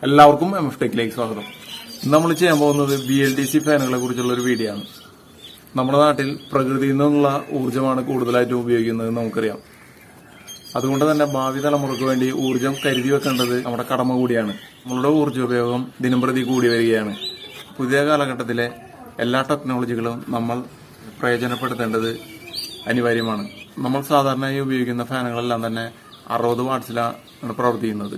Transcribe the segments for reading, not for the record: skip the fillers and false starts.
എല്ലാവർക്കും MF ടെക്കിലേക്ക് സ്വാഗതം. നമ്മൾ ചെയ്യാൻ പോകുന്നത് BLDC ഫാനുകളെ കുറിച്ചുള്ള ഒരു വീഡിയോ ആണ്. നമ്മുടെ നാട്ടിൽ പ്രകൃതിയിൽ നിന്നുള്ള ഊർജ്ജമാണ് കൂടുതലായിട്ടും ഉപയോഗിക്കുന്നത് നമുക്കറിയാം. അതുകൊണ്ട് തന്നെ ഭാവി തലമുറയ്ക്ക് വേണ്ടി ഊർജ്ജം കരുതി വെക്കേണ്ടത് നമ്മുടെ കടമ കൂടിയാണ്. നമ്മളുടെ ഊർജ്ജോപയോഗം ദിനംപ്രതി കൂടി വരികയാണ്. പുതിയ കാലഘട്ടത്തിലെ എല്ലാ ടെക്നോളജികളും നമ്മൾ പ്രയോജനപ്പെടുത്തേണ്ടത് അനിവാര്യമാണ്. നമ്മൾ സാധാരണയായി ഉപയോഗിക്കുന്ന ഫാനുകളെല്ലാം തന്നെ 60 വാട്ട്സിലാണ് പ്രവർത്തിക്കുന്നത്.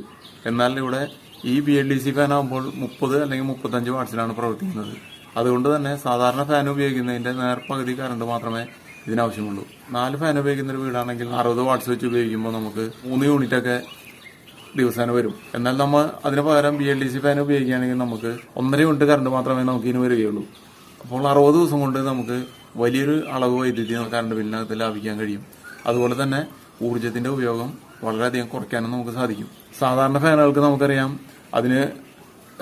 എന്നാൽ ഇവിടെ ഈ BLDC ഫാൻ ആകുമ്പോൾ 30 അല്ലെങ്കിൽ 35 വാട്ട്സിലാണ് പ്രവർത്തിക്കുന്നത്. അതുകൊണ്ട് തന്നെ സാധാരണ ഫാൻ ഉപയോഗിക്കുന്നതിന്റെ നേർപകുതി കറണ്ട് മാത്രമേ ഇതിനാവശ്യമുള്ളൂ. 4 ഫാൻ ഉപയോഗിക്കുന്ന ഒരു വീടാണെങ്കിൽ 60 വാട്ട്സ് വെച്ച് ഉപയോഗിക്കുമ്പോൾ നമുക്ക് 3 യൂണിറ്റൊക്കെ ദിവസേന വരും. എന്നാൽ നമ്മൾ അതിന് പകരം BLDC ഫാൻ ഉപയോഗിക്കുകയാണെങ്കിൽ നമുക്ക് 1.5 യൂണിറ്റ് കറണ്ട് മാത്രമേ നമുക്ക് ഇതിന് വരികയുള്ളൂ. അപ്പോൾ 60 ദിവസം കൊണ്ട് നമുക്ക് വലിയൊരു അളവ് വൈദ്യുതി കറണ്ട് ബില്ലിനകത്ത് ലാഭിക്കാൻ കഴിയും. അതുപോലെ തന്നെ ഊർജ്ജത്തിന്റെ ഉപയോഗം വളരെയധികം കുറയ്ക്കാനും നമുക്ക് സാധിക്കും. സാധാരണ ഫാനുകൾക്ക് നമുക്കറിയാം അതിന്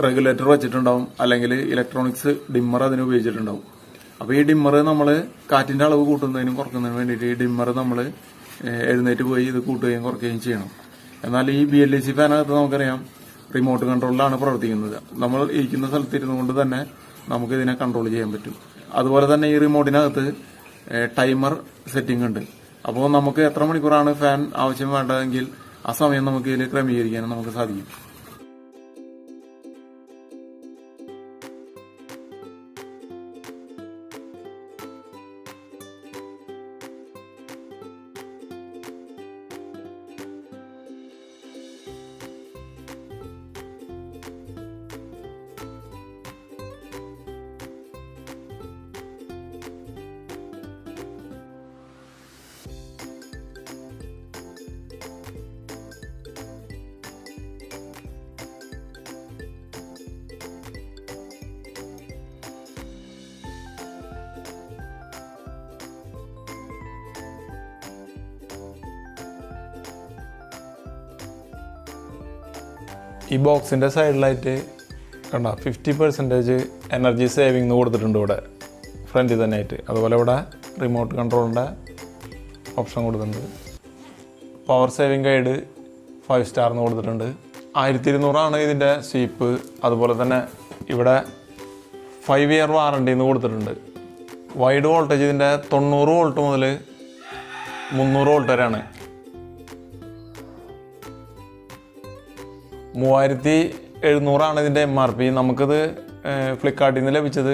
റെഗുലേറ്റർ വെച്ചിട്ടുണ്ടാവും, അല്ലെങ്കിൽ ഇലക്ട്രോണിക്സ് ഡിമ്മർ അതിന് ഉപയോഗിച്ചിട്ടുണ്ടാവും. അപ്പോൾ ഈ ഡിമ്മർ നമ്മൾ കാറ്റിന്റെ അളവ് കൂട്ടുന്നതിനും കുറയ്ക്കുന്നതിനും വേണ്ടിയിട്ട് ഈ ഡിമ്മർ നമ്മൾ എഴുന്നേറ്റ് പോയി ഇത് കൂട്ടുകയും കുറയ്ക്കുകയും ചെയ്യണം. എന്നാൽ ഈ BLDC ഫാനകത്ത് നമുക്കറിയാം റിമോട്ട് കൺട്രോളിലാണ് പ്രവർത്തിക്കുന്നത്. നമ്മൾ ഇരിക്കുന്ന സ്ഥലത്ത് ഇരുന്നുകൊണ്ട് തന്നെ നമുക്ക് ഇതിനെ കൺട്രോൾ ചെയ്യാൻ പറ്റും. അതുപോലെ തന്നെ ഈ റിമോട്ടിനകത്ത് ടൈമർ സെറ്റിംഗ് ഉണ്ട്. അപ്പോൾ നമുക്ക് എത്ര മണിക്കൂറാണ് ഫാൻ ആവശ്യം വേണ്ടതെങ്കിൽ ആ സമയം നമുക്ക് ഇതിൽ ക്രമീകരിക്കാനും നമുക്ക് സാധിക്കും. ഈ ബോക്സിൻ്റെ സൈഡിലായിട്ട് കണ്ട 50% എനർജി സേവിങ് കൊടുത്തിട്ടുണ്ട് ഇവിടെ ഫ്രണ്ടിൽ തന്നെ ആയിട്ട്. അതുപോലെ ഇവിടെ റിമോട്ട് കൺട്രോളിൻ്റെ ഓപ്ഷൻ കൊടുത്തിട്ടുണ്ട്. പവർ സേവിങ് ഗൈഡ് 5 സ്റ്റാർ കൊടുത്തിട്ടുണ്ട്. 1200 ഇതിൻ്റെ സ്വീപ്പ്. അതുപോലെ തന്നെ ഇവിടെ 5 ഇയർ വാറണ്ടി കൊടുത്തിട്ടുണ്ട്. വൈഡ് വോൾട്ടേജ് ഇതിൻ്റെ 90 വോൾട്ട് മുതൽ 300 വോൾട്ട് വരെയാണ്. 3700 ഇതിൻ്റെ MRP. നമുക്കിത് ഫ്ലിപ്കാർട്ടിൽ നിന്ന് ലഭിച്ചത്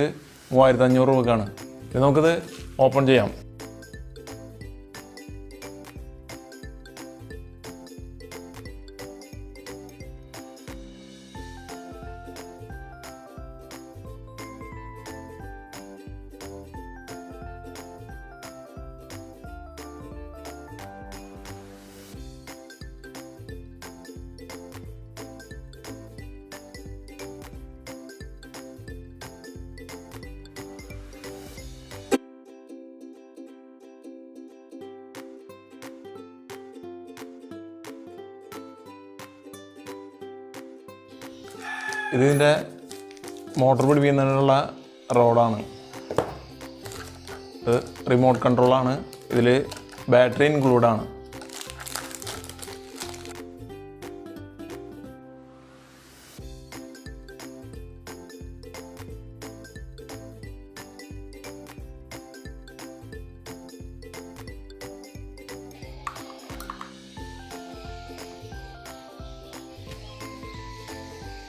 3500 രൂപക്കാണ്. ഇത് നമുക്കിത് ഓപ്പൺ ചെയ്യാം. ഇതിൻ്റെ മോട്ടോർ പിടിപ്പിക്കുന്നതിനുള്ള റോഡാണ്. ഇത് റിമോട്ട് കൺട്രോളാണ്. ഇതിൽ ബാറ്ററി ഇൻക്ലൂഡാണ്.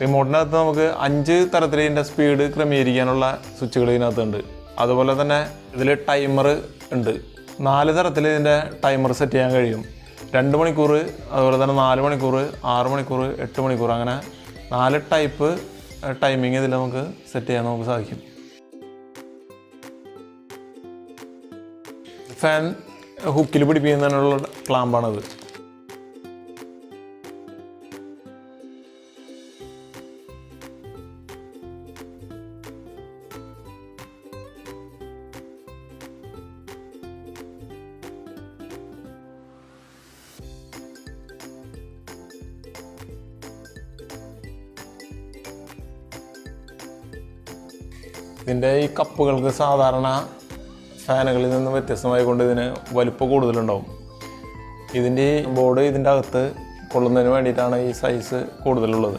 റിമോട്ടിനകത്ത് നമുക്ക് 5 തരത്തിൽ ഇതിൻ്റെ സ്പീഡ് ക്രമീകരിക്കാനുള്ള സ്വിച്ചുകൾ ഇതിനകത്തുണ്ട്. അതുപോലെ തന്നെ ഇതിൽ ടൈമർ ഉണ്ട്. 4 തരത്തിൽ ഇതിൻ്റെ ടൈമർ സെറ്റ് ചെയ്യാൻ കഴിയും. 2 മണിക്കൂർ, അതുപോലെ തന്നെ 4 മണിക്കൂർ, 6 മണിക്കൂർ, 8 മണിക്കൂർ, അങ്ങനെ 4 ടൈപ്പ് ടൈമിങ് ഇതിൽ നമുക്ക് സെറ്റ് ചെയ്യാൻ നമുക്ക് സാധിക്കും. ഫാൻ ഹുക്കിൽ പിടിപ്പിക്കുന്നതിനുള്ള ക്ലാമ്പാണത്. ഇതിൻ്റെ ഈ കപ്പുകൾക്ക് സാധാരണ ഫാനുകളിൽ നിന്ന് വ്യത്യസ്തമായി കൊണ്ട് ഇതിന് വലിപ്പം കൂടുതലുണ്ടാവും. ഇതിൻ്റെ ബോർഡ് ഇതിൻ്റെ അകത്ത് കൊള്ളുന്നതിന് വേണ്ടിയിട്ടാണ് ഈ സൈസ് കൂടുതലുള്ളത്.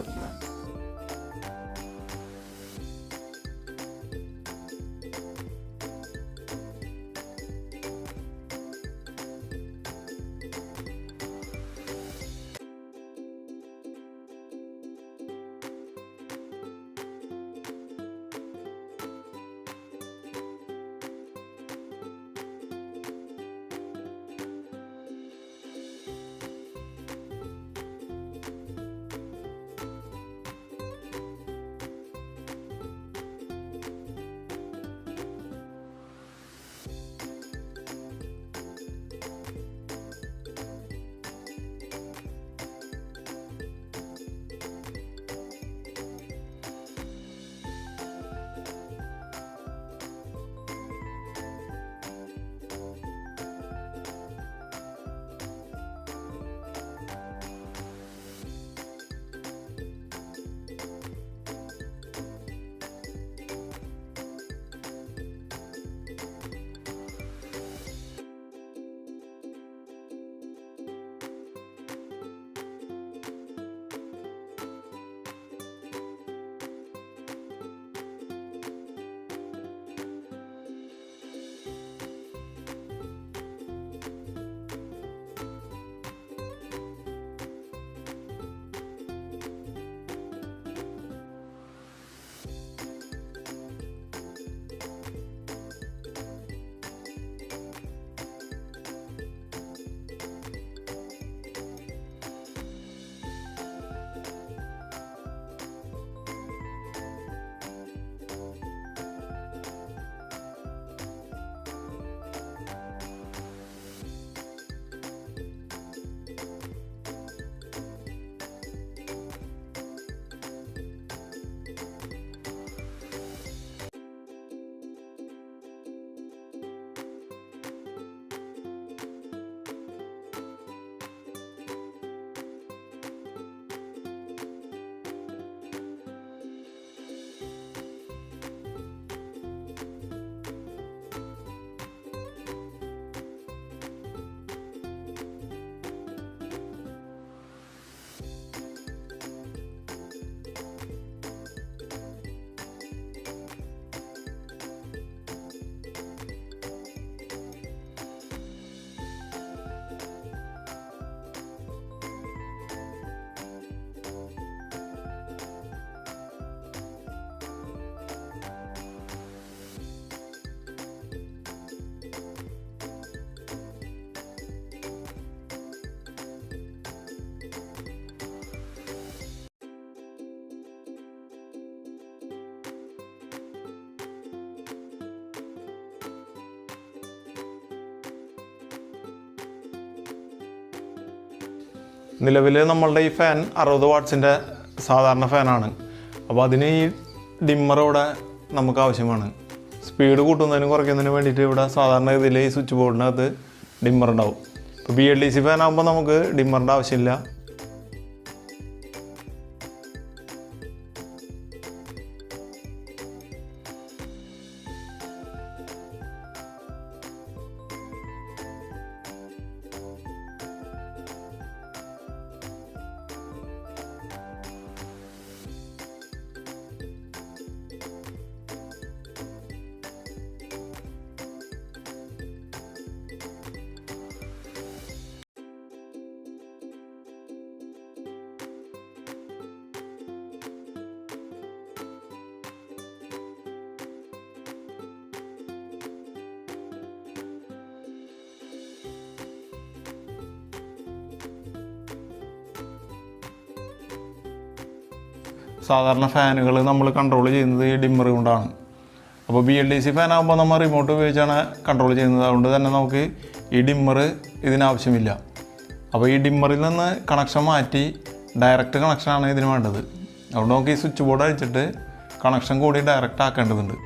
നിലവിൽ നമ്മളുടെ ഈ ഫാൻ 60 വാട്ട്സിൻ്റെ സാധാരണ ഫാനാണ്. അപ്പോൾ അതിന് ഈ ഡിമ്മർ ഇവിടെ നമുക്ക് ആവശ്യമാണ്. സ്പീഡ് കൂട്ടുന്നതിനും കുറയ്ക്കുന്നതിനും വേണ്ടിയിട്ട് ഇവിടെ സാധാരണ ഇതിൽ ഈ സ്വിച്ച് ബോർഡിനകത്ത് ഡിമ്മർ ഉണ്ടാവും. ഇപ്പോൾ BLDC ഫാൻ ആകുമ്പോൾ നമുക്ക് ഡിമ്മറിൻ്റെ ആവശ്യമില്ല. സാധാരണ ഫാനുകൾ നമ്മൾ കൺട്രോൾ ചെയ്യുന്നത് ഈ ഡിമ്മർ കൊണ്ടാണ്. അപ്പോൾ BLDC ഫാൻ ആകുമ്പോൾ നമ്മൾ റിമോട്ട് ഉപയോഗിച്ചാണ് കൺട്രോൾ ചെയ്യുന്നത്. അതുകൊണ്ട് തന്നെ നമുക്ക് ഈ ഡിമ്മർ ഇതിനാവശ്യമില്ല. അപ്പോൾ ഈ ഡിമ്മറിൽ നിന്ന് കണക്ഷൻ മാറ്റി ഡയറക്റ്റ് കണക്ഷനാണ് ഇതിന് വേണ്ടത്. അതുകൊണ്ട് നമുക്ക് ഈ സ്വിച്ച് ബോർഡ് അഴിച്ചിട്ട് കണക്ഷൻ കൂടി ഡയറക്റ്റ് ആക്കേണ്ടതുണ്ട്.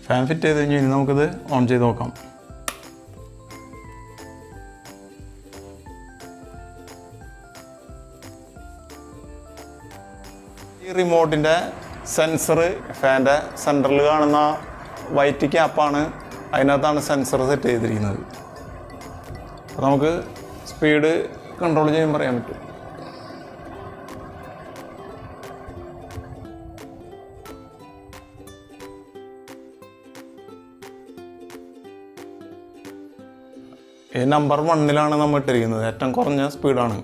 ഫാൻ ഫിറ്റ് ചെയ്ത് കഴിഞ്ഞ് ഇനി നമുക്കിത് ഓൺ ചെയ്ത് നോക്കാം. ഈ റിമോട്ടിൻ്റെ സെൻസർ ഫാൻ്റെ സെൻറ്ററിൽ കാണുന്ന വൈറ്റ് ക്യാപ്പാണ്. അതിനകത്താണ് സെൻസർ സെറ്റ് ചെയ്തിരിക്കുന്നത്. അപ്പോൾ നമുക്ക് സ്പീഡ് കൺട്രോൾ ചെയ്യുമ്പോൾ അറിയാൻ പറ്റും. ഈ നമ്പർ 1 നമ്മൾ ഇട്ടിരിക്കുന്നത്. ഏറ്റവും കുറഞ്ഞ സ്പീഡാണ്.